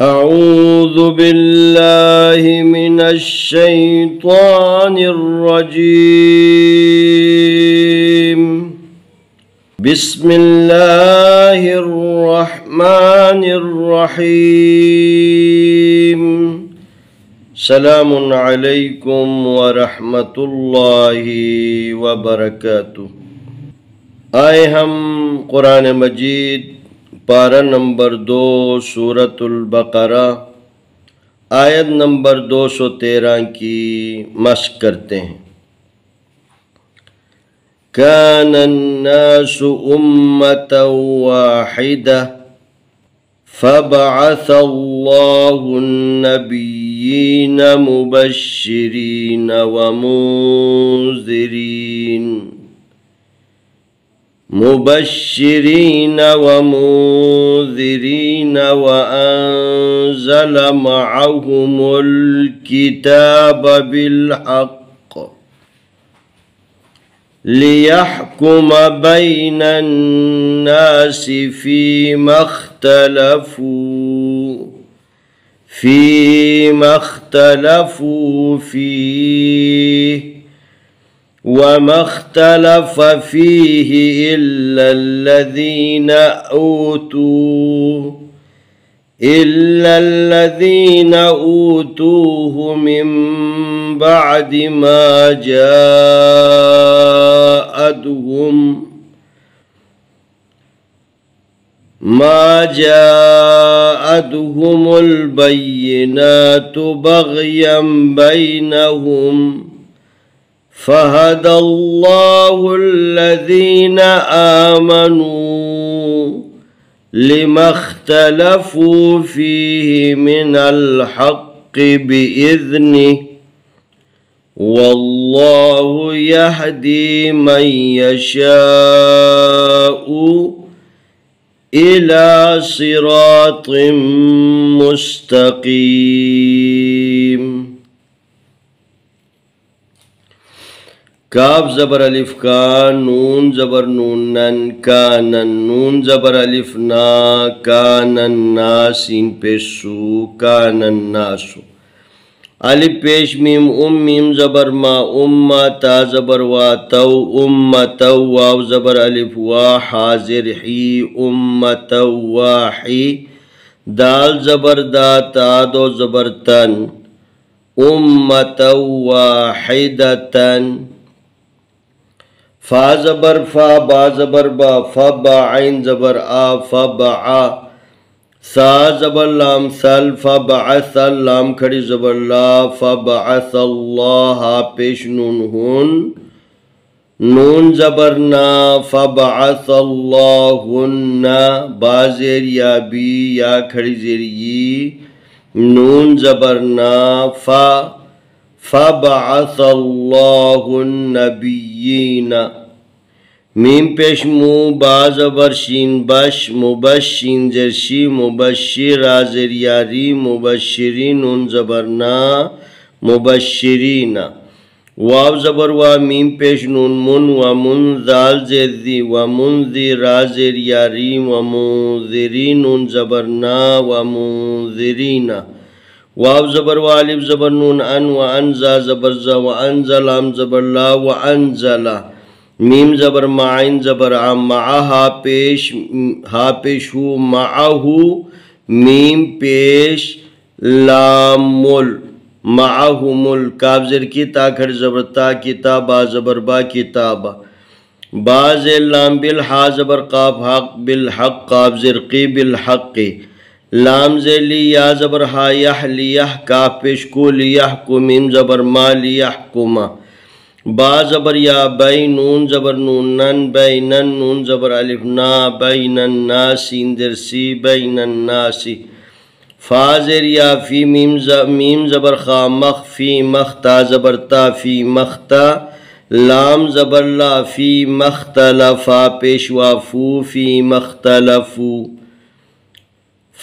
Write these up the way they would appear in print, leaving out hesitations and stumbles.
أعوذ بالله من الشيطان الرجيم بسم الله الرحمن الرحيم سلام علیکم ورحمۃ اللہ وبرکاتہ۔ آئے ہم قرآن مجید پارہ نمبر 2 سورۃ البقرہ آیت نمبر 213 کی مشق کرتے ہیں۔ کان الناس امۃ واحدہ فبعث اللہ النبیین مبشرین ومنذرین وأنزل معهم الكتاب بالحق ليحكم بين الناس فيما اختلفوا فيه وما اختلف فيه إلا الذين أوتوه من بعد ما جاءتهم البينات بغيا بينهم فهدى الله الذين آمنوا لما اختلفوا فيه من الحق بإذنه والله يهدي من يشاء إلى صراط مستقيم۔ کاف زبر الف کا، نون زبر نون نن، کانن نون زبر الف نا، کانن ناسین پیشو، کانن ناسو، الف پیش میم میم زبر ما، امہ تا زبر وا تو، امتو واو زبر الف وا، حاضر ہی، امتو واحی، دال زبر دا تا دو زبر تن، امتو واحدتن، فا زبر فا، با زبر با، فبا عین زبر آ، فبعا، سا زبر لام سل، فبعث لام کھڑی زبر لا، فبعث اللہ پیش نون ہن، نون زبر نا، فبعث اللہن، با زیر یا بی، یا کھڑی زیر یی، نون زبر نا، فبعث اللہ النبیین، میم پیش مو، با زبر شین بش، مبشین زیر شی، مبشر زیر یاری، مبشرین نون زبر نا، مبشرین، واو زبر وا، میم پیش نون من، ومنذال زیر دی، ومنذر زیر یاری، ومنذرین نون زبر نا، ومنذرین، واو زبر وا، الف زبر نون ان، وانزا زبر زا، وانزل لام زبر لا، وانزل، میم زبر معین زبر عام، معہا پیش ہو، معہو، میم پیش لام مل، معہم ال، کاف زیر کی تا کھڑ زبر تا، کتابا زبر با، کتابا، با زیر لام بالحا زبر قاف، حق بالحق، قاف زیر قی بالحق، لام زیر لی یا زبر ہا، یح لیح، کاف پیش کو، لیح کو، میم زبر ما، لیحکما، با زبر یا، بین نون زبر نون نن، بینن نون زبر الف نا، بین الناسین در سی، بین الناسی، فا زیر یا فی، میم زبر خا، مخفی مختا زبر تا، فی مختا، لام زبر لا، فی مختلفا پیش وافو، فی مختلفو،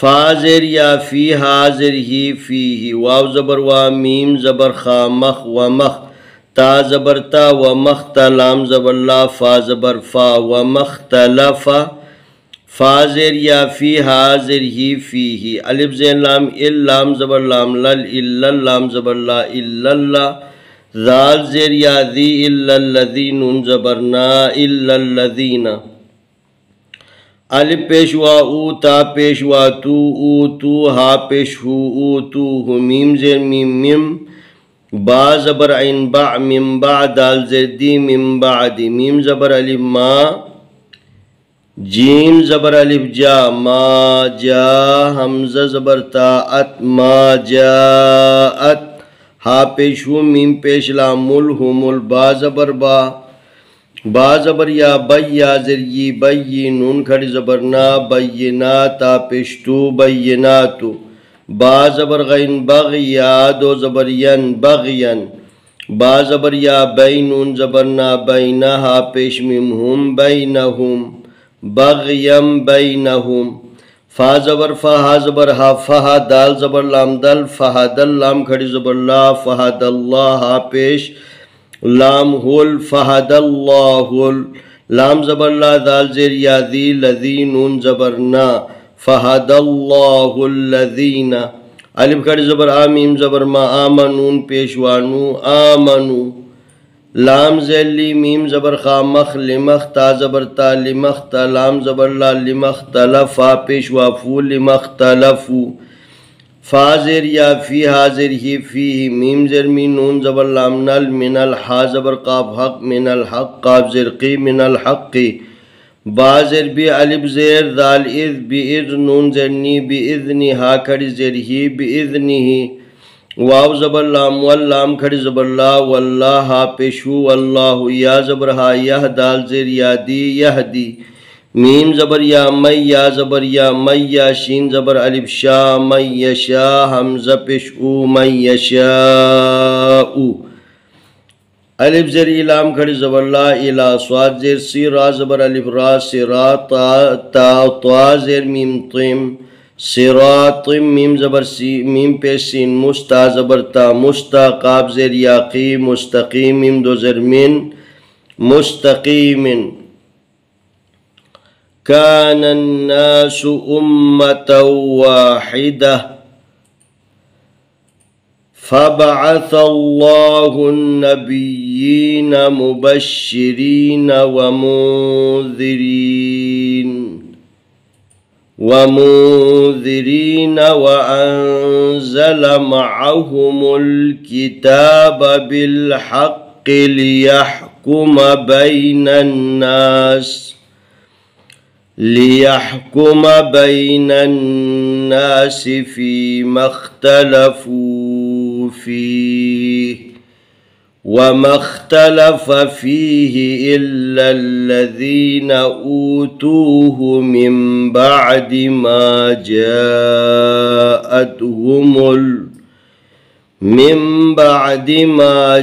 فا زیر یا فی، حاضر ہی، فی ہی، واو زبر وا، میم زبر خا، مخ و مخ، تا زبر تا، و مخت، لام زبر لا، فا زبر فا، و مختلفا، فازر یا فی حاضر ہی فیہی الف زین لام لام زبر لام لل الا لام زبر لا الا اللہ ذال زیر یا ذی الا الذین نون زبر نا الا الذین الف پیشوا او تا پیشوا تو ہا پیش ہو تو میم زیر میم میم با زبر عین با میم با دال زیر دی میم بعد میم زبر الف ما جیم زبر الف جا ما جا حمزہ زبر تا ات ما جاءت ہا پیش ہو میم پیش لام مل ہو مل با زبر با زبر یا بیا زر یی بی نون کھڑی زبر نا بینا تا پیشتو بیناتو با زبر غین بغیا دو زبر ین بغین با زبر یا بینون زبر نا بینا ہا پیش میم ہم بینہم بغیم بینہم فا زبر فا ہا زبر ہا فہا دال زبر لام دل فہد اللام کھڑی زبر لا فہد اللہ ہا پیش لام ہول فہد اللہ لام زبر لا دال زیر یا ذی لذی نون زبر نا فہد اللہ الذین الف کھڑی زبر آمیم زبر ما آمنون پیشوانو آمنو لام زیلی میم زبر خا مخ لمخ تا زبر تا لمخ تا لام زبر لا لمخ تلفا پیشوا فو لمخ تلفو فا زیر یا فی حاضر ہی فی میم زر می نون زبر لام نل من الحا زبر قاب حق من الحق قاب زر قی من الحق با زر بی الف زیر دال اذ بی اذ نون زر نی بی اذنی ہا کھڑی زر ہی بی اذنی ہی واو زبر لام واللام کھڑی زبر لا واللہ ہا پیشو واللہ یا زبر ہا یہ دال زیر یا دی یہ دی میم زبر یا می یا زبر یا می یا شین زبر الف شا می یشا حمزہ پیش او می یشاء الف زیر لام کھڑی زبر لا الہ صاد زیر سی را زبر الف را سرا تا زیر میم طیم صراط میم زبر سی میم پیش سین مستا زبر تا مستا قاب زیر یاقی مستقیم میم دو زر من مستقیم کان الناس امتا واحدہ فبعث اللہ النبیین مبشرین ومنذرين وأنزل معهم الكتاب بالحق ليحكم بين الناس فيما اختلفوا فيه وما اختلف فيه إلا الذين أوتوه من بعد ما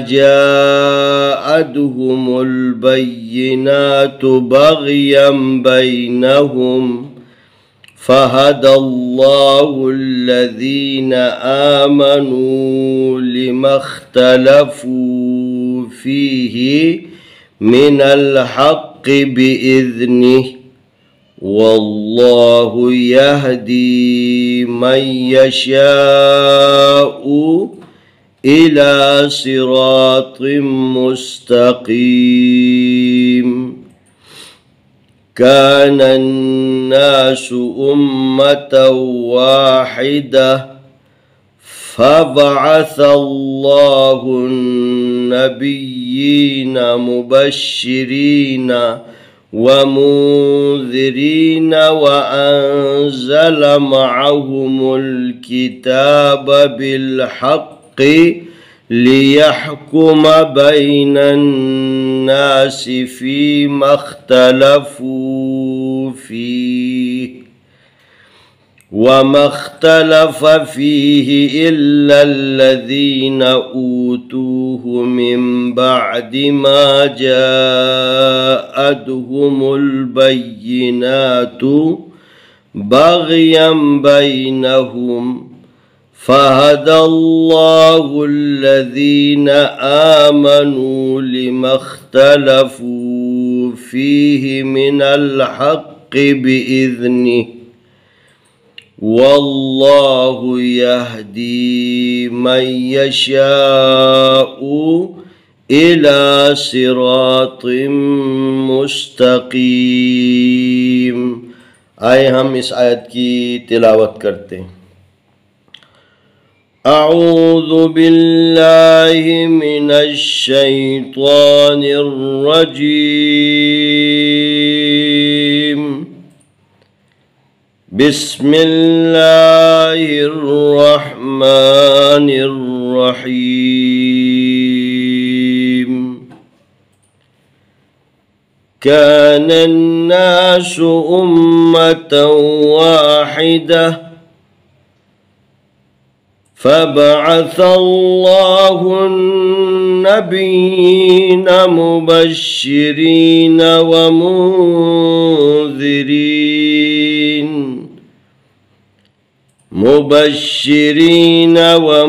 جاءتهم البينات بغيا بينهم فهدى الله الذين آمنوا لما اختلفوا فيه من الحق بإذنه والله يهدي من يشاء إلى صراط مستقيم كان الناس أمة واحدة فبعث الله النبيين مبشرين ومنذرين وأنزل معهم الكتاب بالحق ليحكم بين الناس فيما اختلفوا فيه وما اختلف فيه إلا الذين أوتوه من بعد ما جاءتهم البينات بغيا بينهم فهدى الله الذين آمنوا لما اختلفوا فيه من الحق بإذنه والله يهدي من يشاء إلى صراط مستقيم. आइए हम इस आयत की तिलावत करते हैं। अऊज़ु बिल्लाहि मिनश शैतानिर रजीम। बिस्मिल्लाहिर रहमानिर रहीम। कान अन्नास उम्मतन वाहिदा फबअथ अल्लाहु अन्नबिय्यीन मुबश्शिरीन व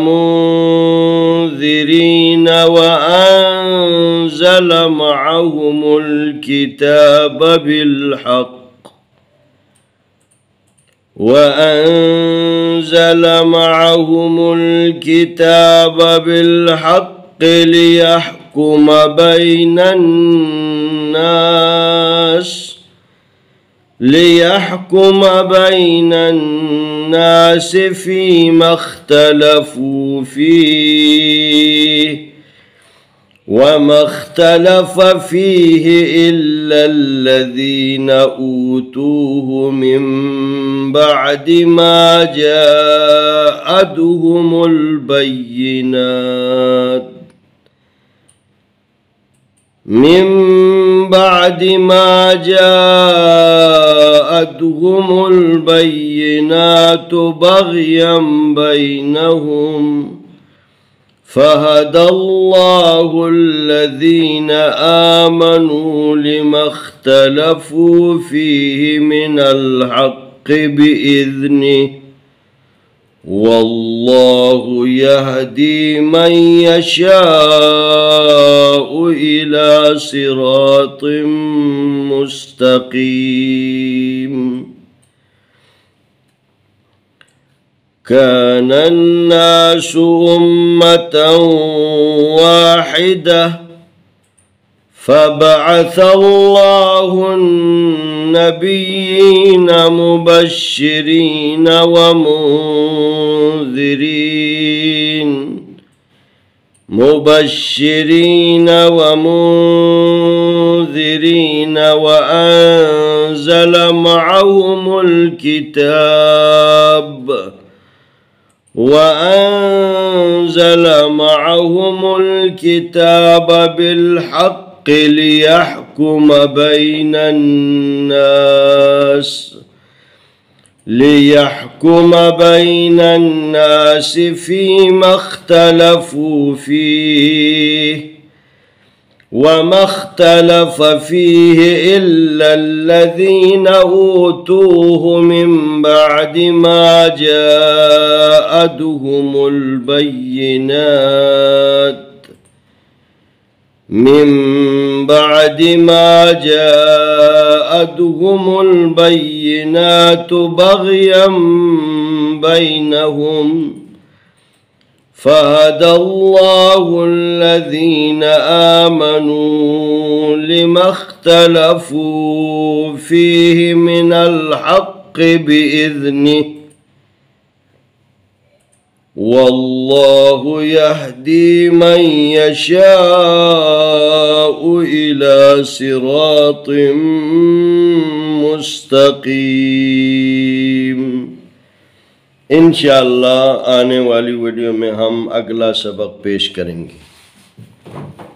मुंज़िरीन वअंज़ल मअहुमुल किताब बिल्हक़् लियहकुम बैन अन्नास फ़ीमा इख्तलफ़ू फ़ीहि वमा इख्तलफ़ फ़ीहि इल्ला अल्लज़ीन ऊतूहु मिन बअदि मा जाअतहुमुल बय्यिनात मिन बअदि मा जाअतहुमुल बय्यिनातु बग़यन बैनहुम फ़हदल्लाहु अल्लज़ीन आमनू लिमा इख्तलफ़ू फ़ीहि मिनल हक़्क़ि बिइज़निहि वल्लाहु यहदी मन यशाअ इला सिरातिम मुस्तक़ीम। कान अन्नासु उम्मतन वाहिदा फबअथ अल्लाहु अन्नबिय्यीन मुबश्शिरीन व मुंज़िरीन वअंज़ल मअहुमुल किताब बिल्हक़् लियहकुम बैन अन्नास फ़ीमा इख्तलफ़ू फ़ीहि वमा इख्तलफ़ फ़ीहि इल्ला अल्लज़ीन ऊतूहु मिन बअदि मा जाअतहुमुल बय्यिनात मिन बअदि मा जाअतहुमुल बय्यिनातु बग़यन बैनहुम फ़हदल्लाहु अल्लज़ीन आमनू लिमा इख्तलफ़ू फ़ीहि मिनल हक़्क़ि बिइज़निहि वल्लाहु यहदी मन यशाअ इला सिरातिम मुस्तक़ीम। इंशाअल्लाह आने वाली वीडियो में हम अगला सबक पेश करेंगे।